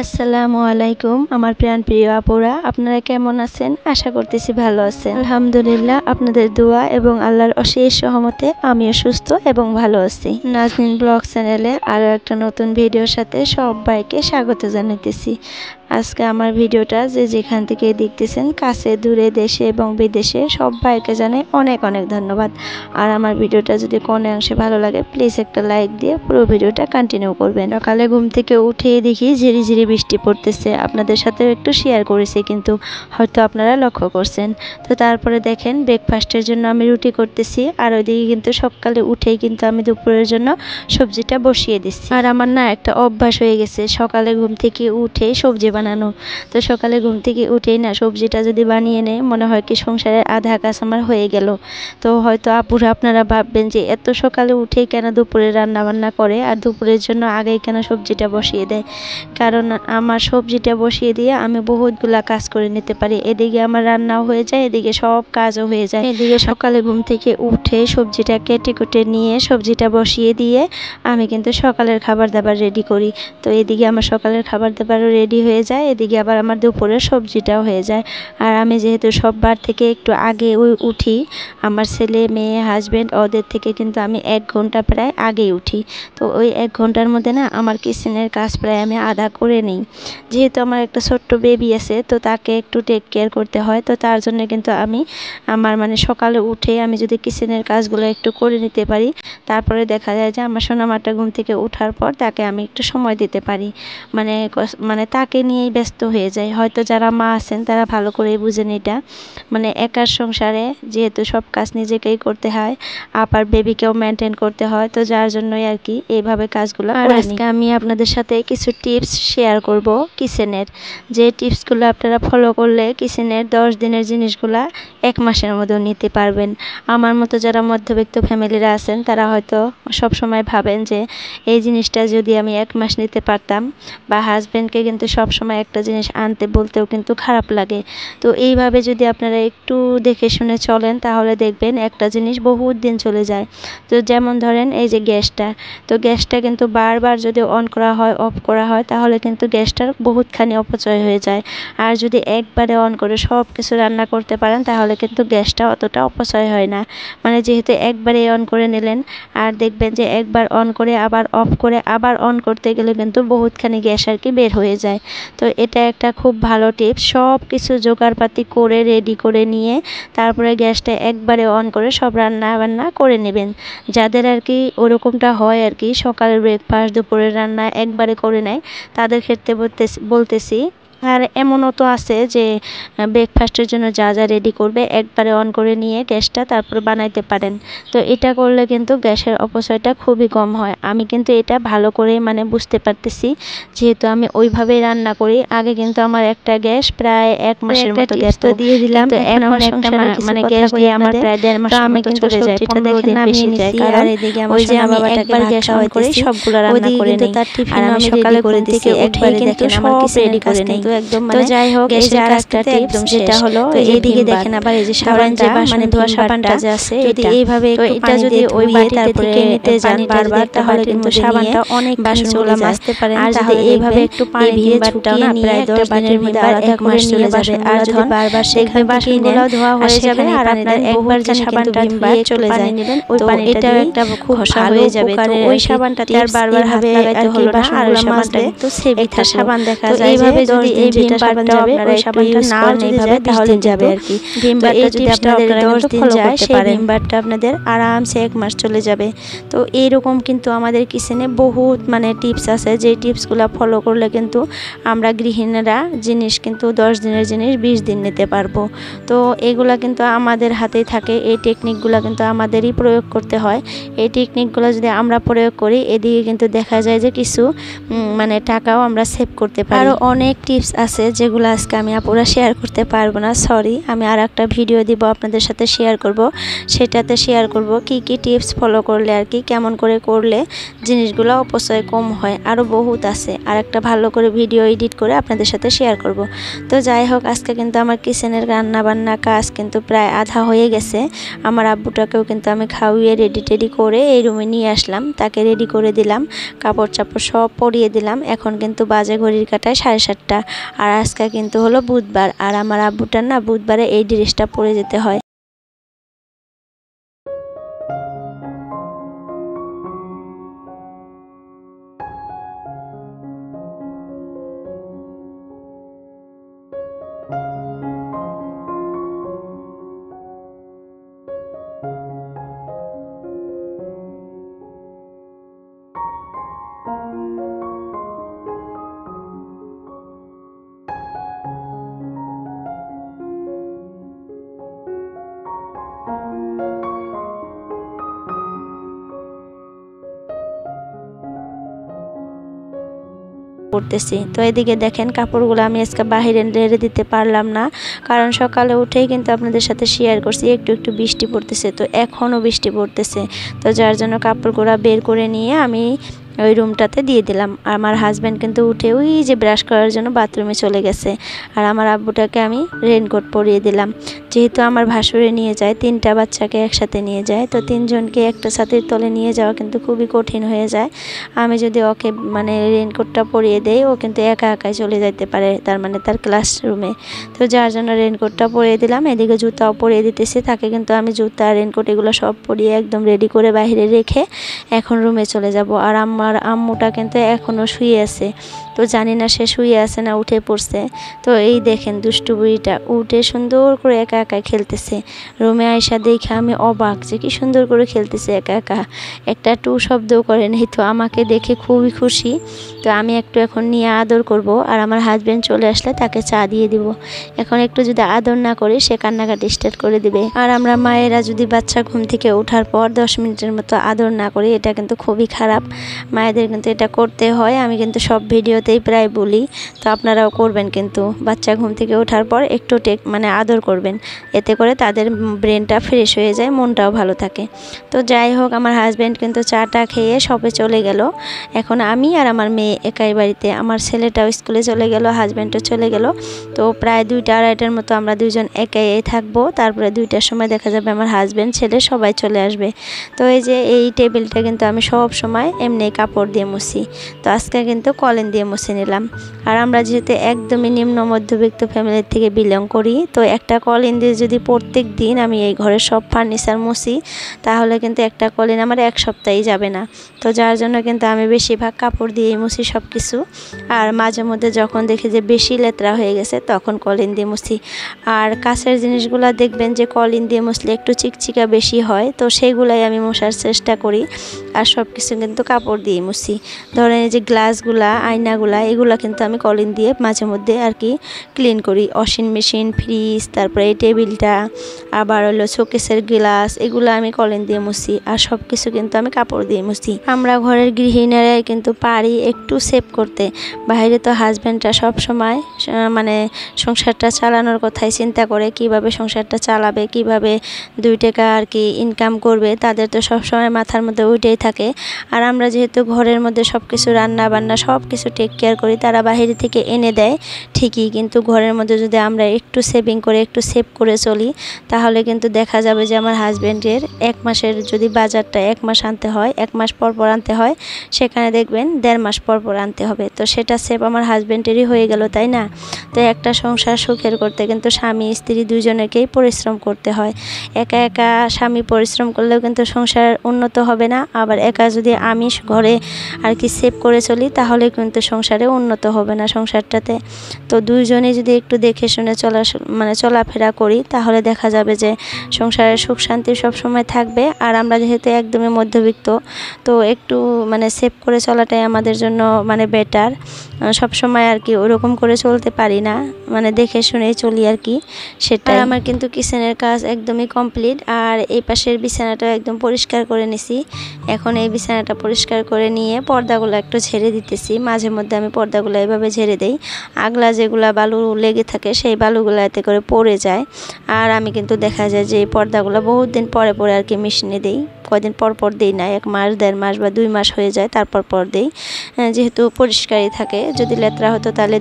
আসসালামু আলাইকুম আমার প্রিয় আপুরা, আপনারা কেমন আছেন? আশা করতেছি ভালো আছেন। আলহামদুলিল্লাহ, আপনাদের দোয়া এবং আল্লাহর অশেষ রহমতে আমিও সুস্থ এবং ভালো আছি। নাজনীন ব্লগ চ্যানেলে আরও একটা নতুন ভিডিওর সাথে সবাইকে স্বাগত জানাতেছি। আজকে আমার ভিডিওটা যে যেখান থেকে দেখতেছেন, কাছে দূরে দেশে এবং বিদেশে, সবাইকে জানাই অনেক অনেক ধন্যবাদ। আর আমার ভিডিওটা যদি কোনো অংশে ভালো লাগে প্লিজ একটা লাইক দিয়ে পুরো ভিডিওটা কন্টিনিউ করবেন। সকালে ঘুম থেকে উঠে দেখি ঝিরি ঝিরি বৃষ্টি পড়তেছে। আপনাদের সাথেও একটু শেয়ার করেছি, কিন্তু হয়তো আপনারা লক্ষ্য করছেন। তো তারপরে দেখেন ব্রেকফাস্টের জন্য আমি রুটি করতেছি, আর ওইদিকে কিন্তু সকালে উঠেই কিন্তু আমি দুপুরের জন্য সবজিটা বসিয়ে দিচ্ছি। আর আমার না একটা অভ্যাস হয়ে গেছে সকালে ঘুম থেকে উঠে সবজি বানানো। তো সকালে ঘুম থেকে উঠেই না সবজিটা যদি বানিয়ে নেয়, মনে হয় কি সংসারের আধা কাজ আমার হয়ে গেল। তো হয়তো আপুরা আপনারা ভাববেন যে এত সকালে উঠেই কেন দুপুরে রান্না বান্না করে, আর দুপুরের জন্য আগেই কেন সবজিটা বসিয়ে দেয়। কারণ আমার সবজিটা বসিয়ে দিয়ে আমি বহুতগুলা কাজ করে নিতে পারি। এদিকে আমার রান্নাও হয়ে যায়, এদিকে সব কাজও হয়ে যায়। এদিকে সকালে ঘুম থেকে উঠে সবজিটা কেটে কুটে নিয়ে সবজিটা বসিয়ে দিয়ে আমি কিন্তু সকালের খাবার দাবার রেডি করি। তো এদিকে আমার সকালের খাবার দাবারও রেডি হয়ে যায়, এদিকে আবার আমার দুপুরের সবজিটাও হয়ে যায়। আর আমি যেহেতু সববার থেকে একটু আগে উঠি, আমার ছেলে মেয়ে হাজব্যান্ড ওদের থেকে কিন্তু আমি 1 ঘন্টা প্রায় আগেই উঠি। তো ওই 1 ঘন্টার মধ্যে না আমার কিচেনের কাজ প্রায় আমি আধা করে নিই। যেহেতু আমার একটা ছোট্ট বেবি আছে, তো তাকে একটু টেক কেয়ার করতে হয়। তো তার জন্য কিন্তু আমি আমার সকালে উঠে আমি যদি কিচেনের কাজগুলো একটু করে নিতে পারি, তারপরে দেখা যায় যে আমার সোনামাটা ঘুম থেকে ওঠার পর তাকে আমি একটু সময় দিতে পারি। তাকে নিয়েই ব্যস্ত হয়ে যায়। হয়তো যারা মা আছেন তারা ভালো করে বুঝেন এটা। একার সংসারে যেহেতু সব কাজ নিজেকেই করতে হয়, আবার বেবিকেও মেনটেন করতে হয়, তো যার জন্যই আর কি এইভাবে কাজগুলো করে নিই। আজকে আমি আপনাদের সাথে কিছু টিপস শেয়ার করব কিচেনের, যে টিপসগুলো আপনারা ফলো করলে কিচেনের 10 দিনের জিনিসগুলা 1 মাসের মধ্যেও নিতে পারবেন। আমার মতো যারা মধ্যবিত্ত ফ্যামিলিরা আছেন তারা হয়তো সব সময় ভাবেন যে এই জিনিসটা যদি আমি 1 মাস নিতে পারতাম, বা হাজব্যান্ডকে কিন্তু সব সময় একটা জিনিস আনতে বলতেও কিন্তু খারাপ লাগে। তো এইভাবে যদি আপনারা একটু দেখে শুনে চলেন, তাহলে দেখবেন একটা জিনিস বহুত দিন চলে যায়। তো যেমন ধরেন এই যে গ্যাসটা, তো গ্যাসটা কিন্তু বারবার যদি অন করা হয় অফ করা হয়, তাহলে কিন্তু গ্যাসটার বহুতখানি অপচয় হয়ে যায়। আর যদি একবারে অন করে সব কিছু রান্না করতে পারেন, তাহলে কিন্তু গ্যাসটা অতটা অপচয় হয় না। যেহেতু একবারে অন করে নিলেন, আর দেখবেন যে একবার অন করে আবার অফ করে আবার অন করতে গেলে কিন্তু বহুতখানি গ্যাস আর কি বের হয়ে যায়। তো এটা একটা খুব ভালো টিপস। সব কিছু জোগাড়পাতি করে রেডি করে নিয়ে তারপরে গ্যাসটা একবারে অন করে সব রান্না বান্না করে নেবেন। যাদের আর কি ওরকমটা হয় আর কি, সকালের ব্রেকফাস্ট দুপুরের রান্না একবারে করে নেয়, তাদের ক্ষেত্রে বলতেছি। আর এমনও তো আছে যে ব্রেকফাস্টের জন্য যা যা রেডি করবে একবারে অন করে নিয়ে গ্যাসটা তারপরে বানাইতে পারেন। তো এটা করলে কিন্তু গ্যাসের অপচয়টা খুবই কম হয়। আমি কিন্তু এটা ভালো করে বুঝতে পারতেছি, যেহেতু আমি ওইভাবেই রান্না করি। আগে কিন্তু আমার একটা গ্যাস প্রায় 1 মাসের মতো গ্যাস তো দিয়ে দিলাম। এখন একটা গ্যাস দিয়ে আমার প্রায় 1.5 মাস আমি কিন্তু চলে যায়, 15 দিন বেশি যায়। কারণ ওই যে আমি একবার গ্যাস অন করে সবগুলো রান্না করে নিই, আর আমি সকালে করে দিকে একবারে দেখেন আমার রেডি করে নিই। তো একদম তো যাই হোক, এই যে আরেকটা টিপস যেটা হলো, এইদিকে দেখেন আবার এই যে সাবানটা ধোয়া সাবানটা যে আছে, যদি এইভাবে এটা যদি ওই বাটিতে থেকে নিতে যান বারবার, তাহলে কিন্তু সাবানটা অনেক বাসনগুলো মাজতে পারেন। আর যদি এইভাবে একটু পানি দিয়ে ছুটিয়ে নিয়ে একটা বাটির মধ্যে আলাদা করে চলে যাবে, আর যদি বারবার সেখানে বাসনগুলো ধোয়া হয়ে যাবে, আর আপনার একবার যে সাবানটা দিয়ে চলে যায় নেবেন, ওই পানিটা একটা খুব ভালো হয়ে যাবে। তো ওই সাবানটাতে আর বারবার হাত লাগাইতে হলো না, আর সাবানটা কিন্তু সেভি থাকে। সাবান দেখা যায় এইভাবে যদি এই যেটা সাবান যাবে ওই সাবানটা নাও যদি যায় তাহলে যাবে আর কি। ভিমবারটা যদি আপনাদের 10 দিন যায়, সেই ভিমবারটা আপনাদের আরামসে 1 মাস চলে যাবে। তো এইরকম কিন্তু আমাদের কিচেনে বহুত টিপস আছে, যে টিপসগুলো ফলো করলে কিন্তু আমরা গৃহিণীরা জিনিস কিন্তু 10 দিনের জিনিস 20 দিন নিতে পারবো। তো এগুলা কিন্তু আমাদের হাতেই থাকে। এই টেকনিকগুলো কিন্তু আমাদেরই প্রয়োগ করতে হয়। এই টেকনিকগুলো যদি আমরা প্রয়োগ করি, এদিকে কিন্তু দেখা যায় যে কিছু টাকাও আমরা সেভ করতে পারি। আরও অনেক টিপস টিপস আছে যেগুলো আজকে আমি আপুরা শেয়ার করতে পারবো না, সরি। আমি আর একটা ভিডিও দিব আপনাদের সাথে শেয়ার করব, সেটাতে শেয়ার করব কি কি টিপস ফলো করলে আর কি কেমন করে করলে জিনিসগুলো অপচয় কম হয়। আরও বহুত আছে, আর একটা ভালো করে ভিডিও এডিট করে আপনাদের সাথে শেয়ার করব। তো যাই হোক, আজকে কিন্তু আমার কিচেনের রান্না বান্না কাজ কিন্তু প্রায় আধা হয়ে গেছে। আমার আব্বুটাকেও কিন্তু আমি খাওয়িয়ে রেডি টেডি করে এই রুমে নিয়ে আসলাম, তাকে রেডি করে দিলাম, কাপড় চাপড় সব পরিয়ে দিলাম। এখন কিন্তু বাজে ঘড়ির কাটায় 7:30, আর আজকে কিন্তু হলো বুধবার, আর আমার আব্বুটার না বুধবারে এই ড্রেসটা পরে যেতে হয়। করতেছি তো এদিকে দেখেন কাপড়গুলো আমি আজকে বাহিরে রেড়ে দিতে পারলাম না, কারণ সকালে উঠেই কিন্তু আপনাদের সাথে শেয়ার করছি একটু একটু বৃষ্টি পড়তেছে, তো এখনও বৃষ্টি পড়তেছে। তো যার জন্য কাপড়গুলো বের করে নিয়ে আমি ওই রুমটাতে দিয়ে দিলাম। আর আমার হাজব্যান্ড কিন্তু উঠে ওই যে ব্রাশ করার জন্য বাথরুমে চলে গেছে, আর আমার আব্বুটাকে আমি রেনকোট পরিয়ে দিলাম। যেহেতু আমার ভাসুরে নিয়ে যায়, 3টা বাচ্চাকে একসাথে নিয়ে যায়, তো 3জনকে একটা ছাতির তলে নিয়ে যাওয়া কিন্তু খুবই কঠিন হয়ে যায়। আমি যদি ওকে মানে রেনকোটটা পরিয়ে দেই, ও কিন্তু একা একাই চলে যেতে পারে, তার মানে তার ক্লাসরুমে। তো যার জন্য রেনকোটটা পরিয়ে দিলাম। এদিকে জুতাও পরিয়ে দিতেছি, তাকে কিন্তু আমি জুতা রেনকোট এগুলো সব পরিয়ে একদম রেডি করে বাইরে রেখে এখন রুমে চলে যাব। আর আমার আম্মুটা কিন্তু এখনও শুয়ে আছে, তো জানি না সে শুয়ে আছে না উঠে পড়ছে। তো এই দেখেন দুষ্টু বুড়িটা উঠে সুন্দর করে একা একা খেলতেছে। রুমে আয়সা দেখে আমি অবাক যে কি সুন্দর করে খেলতেছে একা একা, একটা টু শব্দও করে নেই। তো আমাকে দেখে খুবই খুশি। তো আমি একটু এখন নিয়ে আদর করব, আর আমার হাজব্যান্ড চলে আসলে তাকে চা দিয়ে দিব। এখন একটু যদি আদর না করি সে কান্নাকাটি স্টার্ট করে দিবে। আর আমরা মায়েরা যদি বাচ্চা ঘুম থেকে ওঠার পর 10 মিনিটের মতো আদর না করি, এটা কিন্তু খুবই খারাপ। মায়েদের কিন্তু এটা করতে হয়, আমি কিন্তু সব ভিডিওতেই প্রায় বলি। তো আপনারাও করবেন, কিন্তু বাচ্চা ঘুম থেকে ওঠার পর একটু মানে আদর করবেন, এতে করে তাদের ব্রেনটা ফ্রেশ হয়ে যায়, মনটাও ভালো থাকে। তো যাই হোক, আমার হাজব্যান্ড কিন্তু চাটা খেয়ে সবে চলে গেল। এখন আমি আর আমার মেয়ে একাই বাড়িতে, আমার ছেলেটাও স্কুলে চলে গেল, হাজব্যান্ডও চলে গেল। তো প্রায় 2টা-2:30টার মতো আমরা দুজন একাই থাকবো। তারপরে 2টার সময় দেখা যাবে আমার হাজব্যান্ড ছেলে সবাই চলে আসবে। তো এই যে এই টেবিলটা কিন্তু আমি সব সময় এমনি কাপড় দিয়ে মুছি, তো আজকে কিন্তু কলিন দিয়ে মুছে নিলাম। আর আমরা যেহেতু একদমই নিম্ন মধ্যবিত্ত ফ্যামিলির থেকে বিলং করি, তো একটা কলিন দিয়ে যদি প্রত্যেক দিন আমি এই ঘরের সব ফার্নিচার মুছি, তাহলে কিন্তু একটা কলিন আমার 1 সপ্তাহই যাবে না। তো যার জন্য কিন্তু আমি বেশিরভাগ কাপড় দিয়েই মুছি সব কিছু। আর মাঝে মধ্যে যখন দেখি যে বেশি লেতরা হয়ে গেছে, তখন কলিন দিয়ে মুছি। আর কাছের জিনিসগুলো দেখবেন যে কলিন দিয়ে মুছলে একটু চিকচিকা বেশি হয়, তো সেগুলাই আমি মোছার চেষ্টা করি। আর সব কিছু কিন্তু কাপড় দিয়ে মুছি। ধরেন এই যে গ্লাসগুলা, আয়নাগুলা, এগুলা কিন্তু আমি কলিন দিয়ে মাঝে মধ্যে আর কি ক্লিন করি। ওয়াশিং মেশিন, ফ্রিজ, তারপরে এই টেবিলটা, আবার হলো শোকেসের গ্লাস, এগুলো আমি কলিন দিয়ে মুছি। আর সব কিছু কিন্তু আমি কাপড় দিয়ে মুছি। আমরা ঘরের গৃহিণীরাই কিন্তু পারি একটু সেভ করতে। বাইরে তো হাজব্যান্ডরা সব সময় মানে সংসারটা চালানোর কথাই চিন্তা করে, কিভাবে সংসারটা চালাবে, কিভাবে 2 টাকা আর কি ইনকাম করবে, তাদের তো সব সময় মাথার মধ্যে ওইটাই থাকে। আর আমরা যেহেতু ঘরের মধ্যে সব কিছু রান্না বান্না সব কিছু টেক কেয়ার করি, তারা বাইরে থেকে এনে দেয় ঠিকই, কিন্তু ঘরের মধ্যে যদি আমরা একটু সেভিং করে একটু সেভ করে চলি, তাহলে কিন্তু দেখা যাবে যে আমার হাজব্যান্ডের 1 মাসের যদি বাজারটা 1 মাস আনতে হয়, 1 মাস পর পর আনতে হয়, সেখানে দেখবেন 1.5 মাস পর পর আনতে হবে। তো সেটা সেভ আমার হাজব্যান্ডেরই হয়ে গেল, তাই না? তো একটা সংসার সুখের করতে কিন্তু স্বামী স্ত্রী দুজনেকেই পরিশ্রম করতে হয়। একা একা স্বামী পরিশ্রম করলেও কিন্তু সংসার উন্নত হবে না, আবার একা যদি আমি ঘরে আর কি সেভ করে চলি, তাহলে কিন্তু সংসারে উন্নত হবে না সংসারটাতে। তো দুইজনে যদি একটু দেখে শুনে চলাফেরা করি, তাহলে দেখা যাবে যে সংসারে সুখ শান্তি সবসময় থাকবে। আর আমরা যেহেতু একদমই মধ্যবিত্ত, তো একটু সেভ করে চলাটাই আমাদের জন্য বেটার। সবসময় আর কি ওরকম করে চলতে পারি না, দেখে শুনেই চলি আর কি। সেটা আমার কিন্তু কিচেনের কাজ একদমই কমপ্লিট। আর এই পাশের বিছানাটা একদম পরিষ্কার করে নিছি। এখন এই বিছানাটা পরিষ্কার করে করে নিয়ে পর্দাগুলো একটু ঝেড়ে দিতেছি। মাঝে মধ্যে আমি পর্দাগুলো এভাবে ঝেড়ে দেই। আগলা যেগুলা বালু লেগে থাকে সেই বালুগুলো এতে করে পড়ে যায়। আর আমি কিন্তু দেখা যায় যে এই পর্দাগুলো বহুত দিন পরে পরে আর কি মেশিনে দিই, কয়দিন পর পর দিই না, 1 মাস 1.5 মাস বা 2 মাস হয়ে যায় তারপর পর দিই, যেহেতু পরিষ্কারই থাকে। যদি লেত্রা হতো তাহলে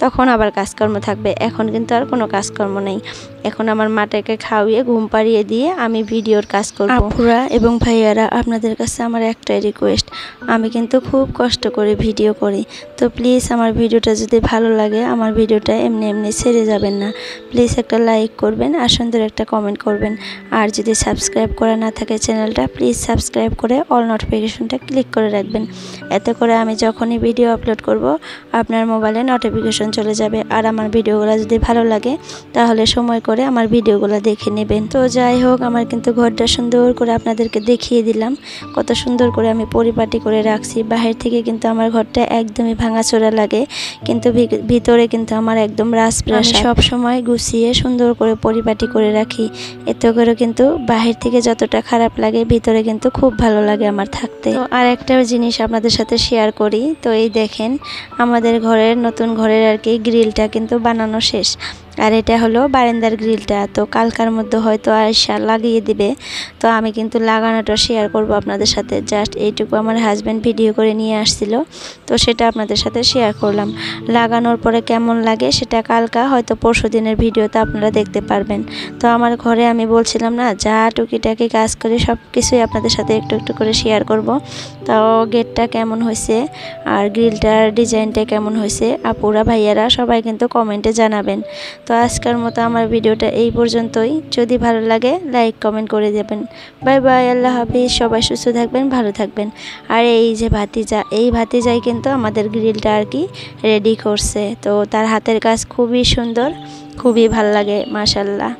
তখন আবার কাজকর্ম থাকবে। এখন কিন্তু আর কোনো কাজকর্ম নেই। এখন আমার মাটাকে খাওয়িয়ে ঘুম পাড়িয়ে দিয়ে আমি ভিডিওর কাজ করব। আপুরা এবং ভাইয়ারা, আপনাদের কাছে আমার একটাই রিকোয়েস্ট, আমি কিন্তু খুব কষ্ট করে ভিডিও করি। তো প্লিজ আমার ভিডিওটা যদি ভালো লাগে, আমার ভিডিওটা এমনি এমনি ছেড়ে যাবেন না। প্লিজ একটা লাইক করবেন আর সুন্দর একটা কমেন্ট করবেন। আর যদি সাবস্ক্রাইব করা না থাকে চ্যানেলটা, প্লিজ সাবস্ক্রাইব করে অল নোটিফিকেশনটা ক্লিক করে রাখবেন। এতে করে আমি যখনই ভিডিও আপলোড করব আপনার মোবাইলে নোটিফিকেশন চলে যাবে। আর আমার ভিডিওগুলো যদি ভালো লাগে তাহলে সময় করে আমার ভিডিওগুলো দেখে নেবেন। তো যাই হোক, আমার কিন্তু ঘরটা সুন্দর করে আপনাদেরকে দেখিয়ে দিলাম, কত সুন্দর করে আমি পরিপাটি করে রাখছি। বাহির থেকে কিন্তু আমার ঘরটা একদমই ভাঙাচোরা লাগে, কিন্তু ভিতরে কিন্তু আমার একদম রাজপ্রাসাদ। আমি সব সময় গুছিয়ে সুন্দর করে পরিপাটি করে রাখি। এতে করে কিন্তু বাহির থেকে যতটা খারাপ লাগে, ভিতরে কিন্তু খুব ভালো লাগে আমার থাকতে। তো আর একটা জিনিস আপনাদের সাথে শেয়ার করি। তো এই দেখেন, আমাদের ঘরের নতুন ঘরের আর কি গ্রিলটা কিন্তু বানানো শেষ। আর এটা হলো বারান্দার গ্রিলটা। তো কালকার মধ্যে হয়তো আয়শা লাগিয়ে দিবে। তো আমি কিন্তু লাগানোটা শেয়ার করব আপনাদের সাথে। জাস্ট এইটুকু আমার হাজব্যান্ড ভিডিও করে নিয়ে আসছিল, তো সেটা আপনাদের সাথে শেয়ার করলাম। লাগানোর পরে কেমন লাগে সেটা কালকা হয়তো পরশু দিনের ভিডিওতে আপনারা দেখতে পারবেন। তো আমার ঘরে আমি বলছিলাম না, যা টুকিটাকি কাজ করি সব কিছুই আপনাদের সাথে একটু একটু করে শেয়ার করব। তো গেটটা কেমন হয়েছে আর গ্রিলটার ডিজাইনটা কেমন হয়েছে, আপুরা ভাইয়ারা সবাই কিন্তু কমেন্টে জানাবেন। তো আজকের মতো আমার ভিডিওটা এই পর্যন্তই। যদি ভালো লাগে লাইক কমেন্ট করে দেবেন। বাই বাই, আল্লাহ হাফিজ। সবাই সুস্থ থাকবেন, ভালো থাকবেন। আর এই যে ভাতিজা, এই ভাতিজাই কিন্তু আমাদের গ্রিলটা আর কি রেডি করছে। তো তার হাতের কাজ খুবই সুন্দর, খুবই ভালো লাগে, মাশাআল্লাহ।